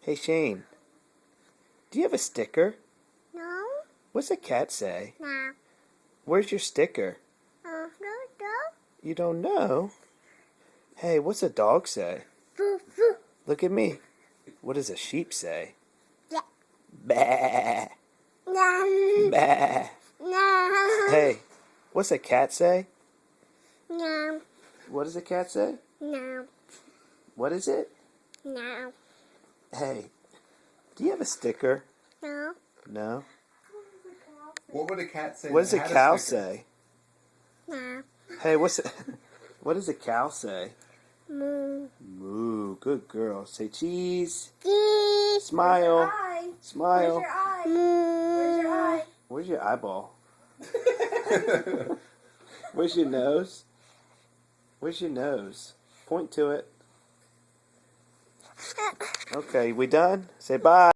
Hey, Shayne, do you have a sticker? No. What's a cat say? No. Where's your sticker? No. You don't know? Hey, what's a dog say? Boo, boo. Look at me. What does a sheep say? Yeah. Bah. No. Bah. No. Hey, what's a cat say? No. What does a cat say? No. What is it? No. Hey, do you have a sticker? No. No? What would a cat say? What does a that had cow sticker? say? No. Hey, what does a cow say? Moo. Moo. Good girl. Say cheese. Cheese. Smile. Smile. Where's your eye? Moo. Where's your eye? Where's your eyeball? Where's your nose? Where's your nose? Point to it. Okay, we done? Say bye.